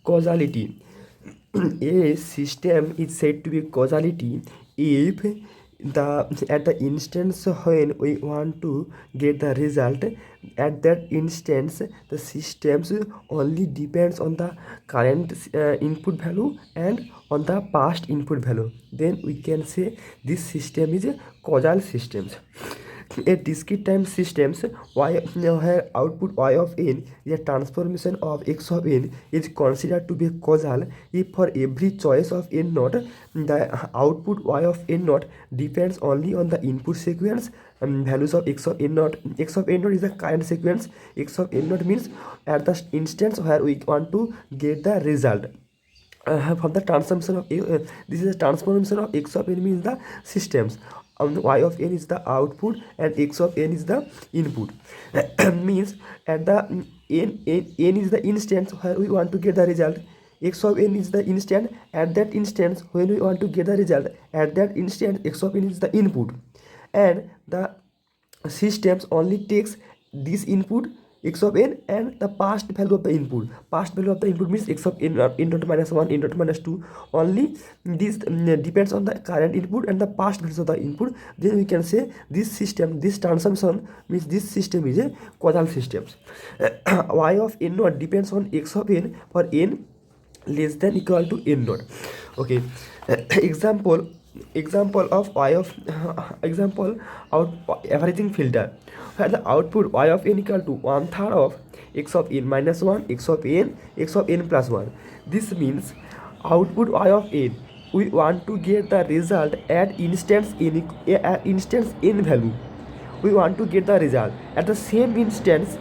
Causality. A system is said to be causality if at the instance when we want to get the result, at that instance the systems only depends on the current input value and on the past input value. Then we can say this system is a causal systems. A discrete time systems where output y of n is a transformation of x of n is considered to be causal if for every choice of n naught the output y of n naught depends only on the input sequence values of x of n naught. X of n naught is the current sequence. X of n naught means at the instance where we want to get the result. From the transformation of this is a transformation of x of n means the systems. Y of n is the output and x of n is the input. Means at the n is the instance where we want to get the result. X of n is the instant. At that instance when we want to get the result, at that instant x of n is the input, and the systems only takes this input x of n and the past value of the input. Past value of the input means x of n naught minus 1, n naught minus 2. Only this depends on the current input and the past values of the input. Then we can say this system, this transformation means this system is a causal system. Y of n naught depends on x of n for n less than equal to n naught. Okay. Example of y of example out averaging filter where the output y of n equal to 1/3 of x of n minus 1, x of n plus 1. This means output y of n, we want to get the result at instance n value. We want to get the result at the same instance.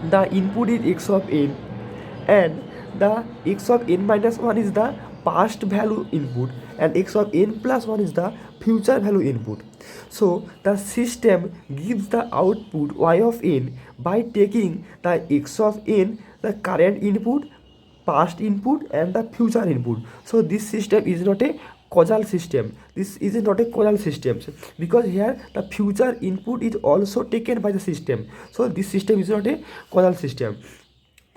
The input is x of n and the x of n minus 1 is the past value input and x of n plus 1 is the future value input. So the system gives the output y of n by taking the x of n, the current input, past input and the future input. So this system is not a causal system. This is not a causal system because here the future input is also taken by the system. So this system is not a causal system.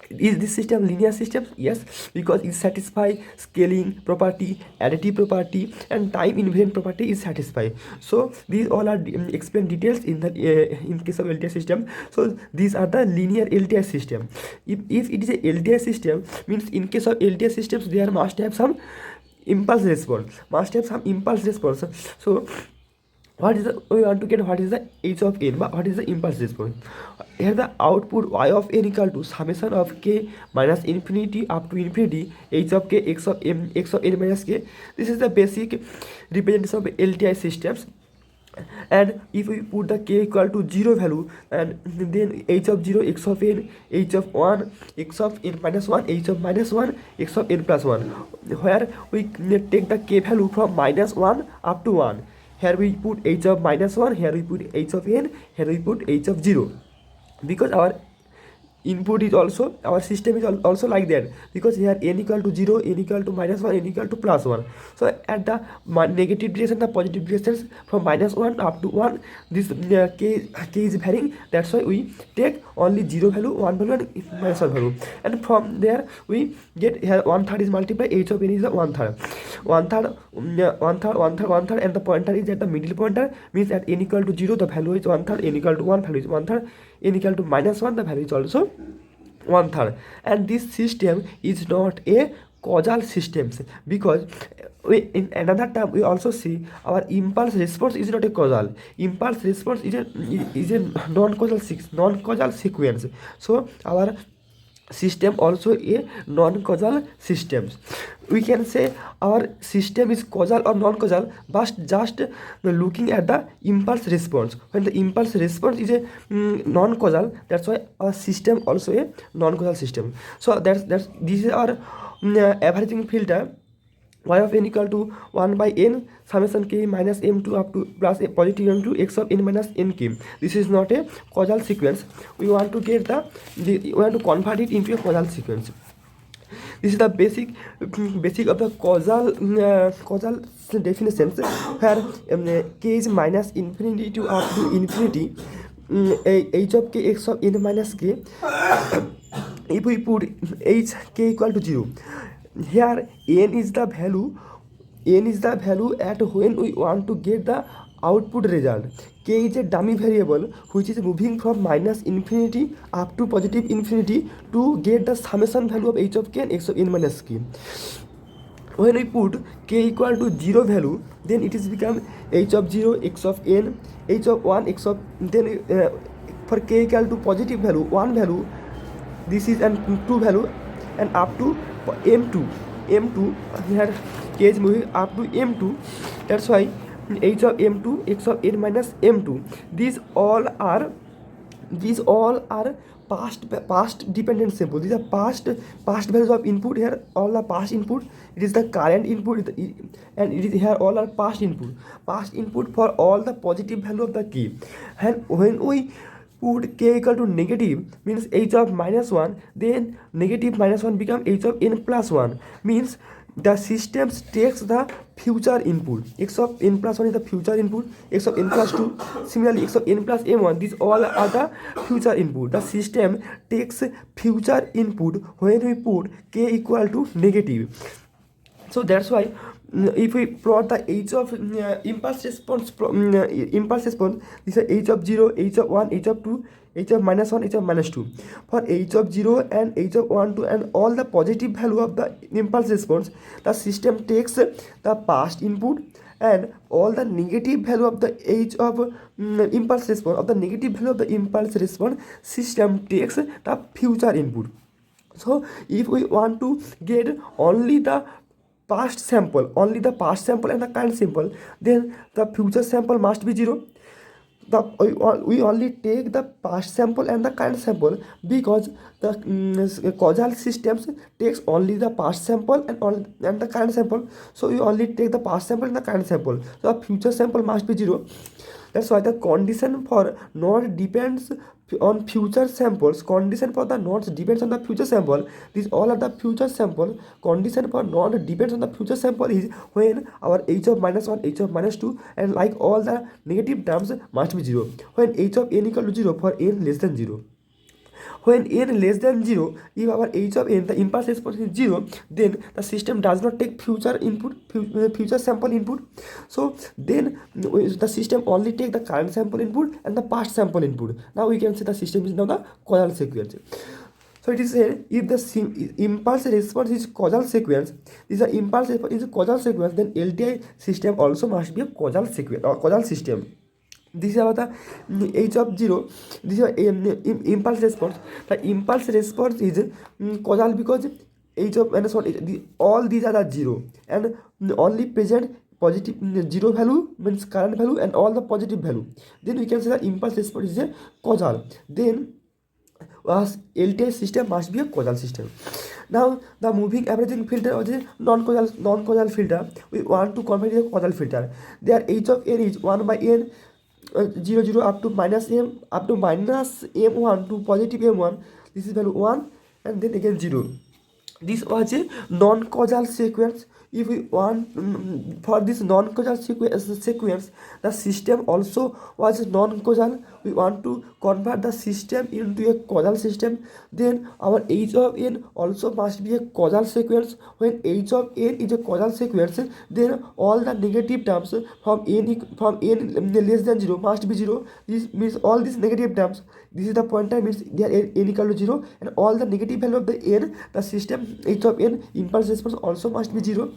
Is this system linear system? Yes, because it satisfies scaling property, additive property and time invariant property is satisfied. So these all are explained details in the in case of LTI system. So these are the linear LTI system. If it is a LTI system, means in case of LTI systems there must have some impulse response. So what is the, we want to get what is the h of n, but what is the impulse response. Here the output y of n equal to summation of k minus infinity up to infinity h of k x of n minus k. This is the basic representation of LTI systems. And if we put the k equal to 0 value, and then h of 0, x of n, h of 1, x of n minus 1, h of minus 1, x of n plus 1, where we take the k value from minus 1 up to 1. Here we put h of minus 1, here we put h of n, here we put h of 0. Because our input is also, our system is also like that, because here n equal to 0, n equal to minus 1, n equal to plus 1. So at the negative direction, the positive directions from minus 1 up to 1, this k is varying. That's why we take only 0 value, 1 value and minus 1 value, and from there we get here 1/3 is multiplied, h of n is the 1/3, and the pointer is at the middle pointer, means at n equal to 0 the value is 1/3, n equal to 1 value is 1/3, n equal to minus 1 the value is also 1/3. And this system is not a causal system, because in another term we also see our impulse response is not a causal. Impulse response is a non-causal sequence. So our system also a non-causal systems. We can say our system is causal or non-causal but just looking at the impulse response. When the impulse response is a non-causal, that's why our system also a non-causal system. So that's this is our averaging filter. Y of n equal to 1 by n summation k minus m2 up to plus a positive m2 x of n minus n k. This is not a causal sequence. We want to get we want to convert it into a causal sequence. This is the basic of the causal definitions, where k is minus infinity to up to infinity h of k x of n minus k if we put h k equal to 0, here n is the value at when we want to get the output result. K is a dummy variable which is moving from minus infinity up to positive infinity to get the summation value of h of k and x of n minus k. When we put k equal to 0 value, then it is become h of 0 x of n, h of 1 x of, then for k equal to positive value 1 value, this is an 2 value, and up to m2 here k is moving up to m2. That's why h of m2 x of n minus m2, these all are past dependent sample. These are past values of input. Here all are past input. It is the current input, and it is here all are past input for all the positive value of the k. And when we put k equal to negative, means h of minus 1, then negative minus 1 become h of n plus 1, means the system takes the future input. X of n plus 1 is the future input, x of n plus 2, similarly x of n plus m1, these all are the future input. The system takes future input when we put k equal to negative. So that's why if we plot the h of impulse response, this is h of 0, h of 1, h of 2, h of minus 1, h of minus 2. For h of 0 and h of 1, 2 and all the positive value of the impulse response, the system takes the past input, and all the negative value of the h of impulse response, system takes the future input. So if we want to get only the past sample and the current sample, then the future sample must be 0. We only take the past sample and the current sample because the causal systems takes only the past sample and the current sample. So we only take the past sample and the current sample. So the future sample must be 0. That's why the condition for node depends on future samples. Condition for the nodes depends on the future sample. These all are the future sample. Condition for node depends on the future sample is when our h of minus 1, h of minus 2, and like all the negative terms must be 0. When h of n equal to 0 for n less than 0. When n less than 0, if our h of n, the impulse response is 0, then the system does not take future sample input. So then the system only take the current sample input and the past sample input. Now we can say the system is now the causal sequence. So it is said if the impulse response is causal sequence, then LTI system also must be a causal sequence or causal system. This is about the h of 0. This is impulse response. The impulse response is causal because h of minus 1, all these are the 0 and only present positive 0 value means current value and all the positive value. Then we can say the impulse response is a causal. Then LTI system must be a causal system. Now the moving averaging filter is a non-causal filter. We want to convert it to a causal filter. There h of n is 1 by n. 0 0 up to minus m1 to positive m1. This is value 1 and then again 0. This was a non-causal sequence. If we want for this non-causal sequence, the system also was non-causal. We want to convert the system into a causal system. Then our h of n also must be a causal sequence. When h of n is a causal sequence, then all the negative terms from n less than 0 must be 0. This means all these negative terms. This is the pointer, means they are n equal to 0, and all the negative value of the n, the system h of n impulse response also must be 0.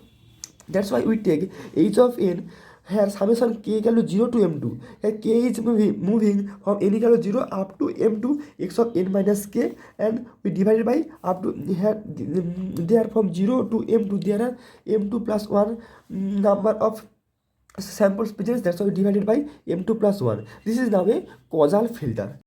That's why we take h of n here summation k equal to 0 to m2. Here k is moving from n equal to 0 up to m2 x of n minus k, and we divided by up to here. There from 0 to m2 there are m2 plus 1 number of samples present. That's why we divided by m2 plus 1. This is now a causal filter.